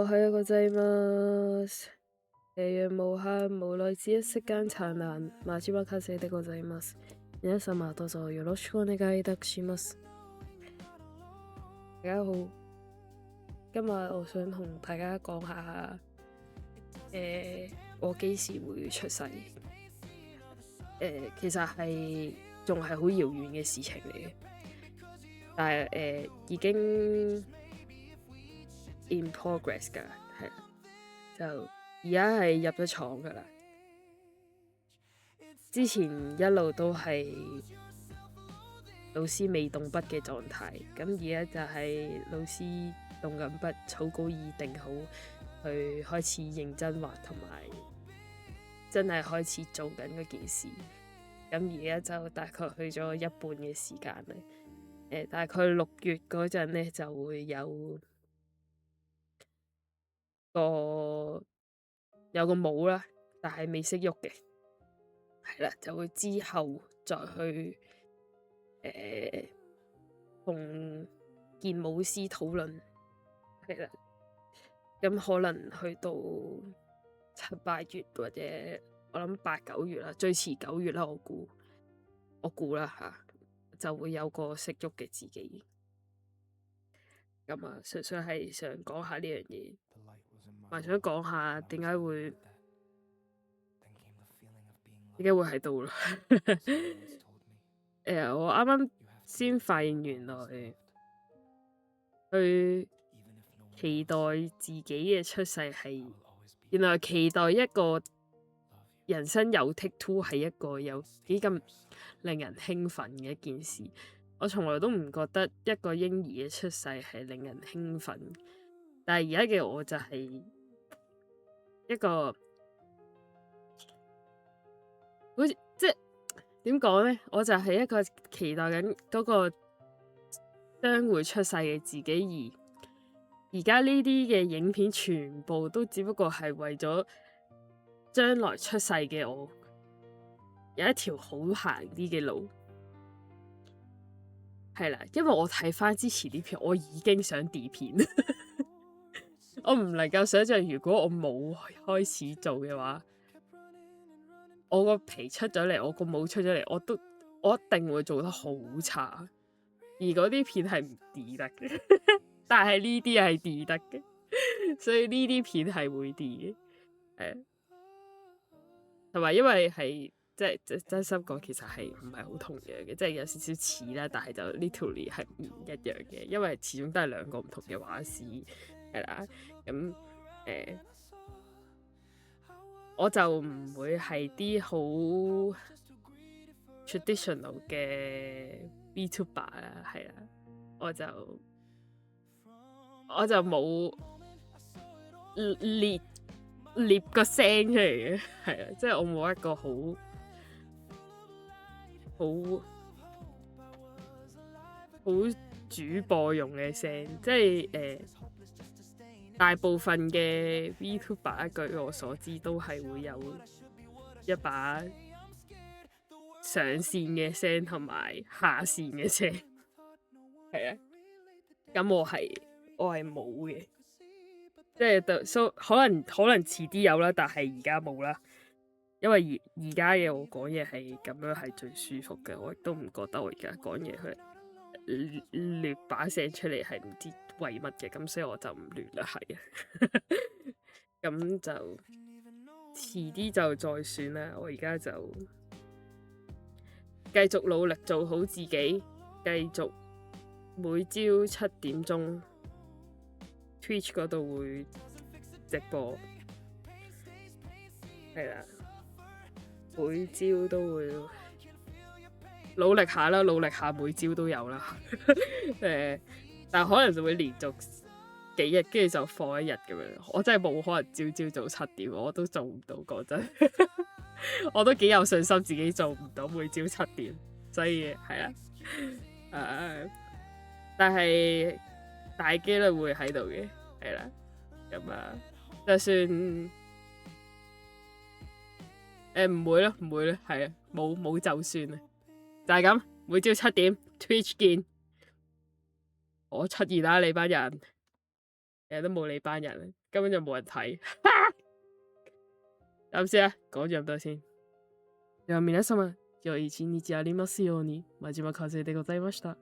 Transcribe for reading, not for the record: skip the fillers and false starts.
係一個祭物，夕陽無限，無奈只一息間燦爛。馬茲巴卡寫的個祭物，皆様どうぞよろしくお願いいたします。大家好，今日我想同大家講下，我幾時會出世？其實係仲係好遙遠嘅事情嚟嘅，但係已經in progress 㗎，係就而家係入咗廠㗎啦。之前一路都係老師未動筆嘅狀態，咁而家就係老師動緊筆，草稿已定好，去開始認真畫同埋真係開始做緊嗰件事。咁而家就大概去咗一半嘅時間啦。大概6月嗰陣呢就會有個帽啦，但係未識喐嘅，係啦，就會之後再去同建舞師討論，係啦，咁可能去到7、8月或者我諗8、9月啦，最遲9月啦，我估啦吓，就會有個識喐嘅自己。咁啊，純粹係想講下呢樣嘢，還想講下點解會喺度啦。我啱啱先發現原來去期待自己嘅出世係，原來期待一個人生有 take two 係一個有幾咁令人興奮嘅一件事。我從來都唔覺得一個嬰兒嘅出世係令人興奮，但係而家嘅我就係一個好似即係點講呢？我就係一個期待緊嗰個將會出世嘅自己，而家呢啲嘅影片全部都只不過係為咗將來出世嘅我有一條好行啲嘅路。係啦，因為我睇翻之前啲片，我已經想 D 片，我唔能夠想象如果我冇開始做嘅話，我個皮出咗嚟，我個帽出咗嚟，我一定會做得好差，而嗰啲片係唔 D 得嘅，但係呢啲係 D 得嘅，所以呢啲片係會 D 嘅，同埋因為係。即係真心講，其實係唔係好同樣嘅，即係有少少似啦，但係就 literally 係唔一樣嘅，因為始終都係兩個唔同嘅畫師，係啦。咁我就唔會係啲好 traditional 嘅 VTuber 啦，係啦，我就冇列個聲出嚟嘅，係啊，即係我冇一個好主播用嘅聲，即係大部分嘅 VTuber 據我所知都係會有一把上線嘅聲同埋下線嘅聲，係啊，咁我係冇嘅，即係可能遲啲有啦，但係而家冇啦。因為而家嘅我講嘢係咁樣係最舒服嘅，我亦都唔覺得我而家講嘢佢亂把聲出嚟係唔知為乜嘅，咁所以我就唔亂啦，係啊，咁就遲啲就再算啦。我而家就繼續努力做好自己，繼續每朝7點鐘 Twitch 嗰度會直播，係啦。每朝都會努力下啦，努力下每朝都有啦。但可能就會連續幾日，跟住就放一日咁樣。我真係冇可能朝早7點，我都做唔到。講真，我都幾有信心自己做唔到每朝7點，所以係啦。但係大機率會喺度嘅，係啦。咁就算。唔會啦，係啊，冇就算啦，就係咁，每朝7點 Twitch 見，我出現啦，你班人。都冇你班人，根本就冇人睇。啱先啊，講咗咁多先。では皆様、良い一日ありますように。真島和恵でございました。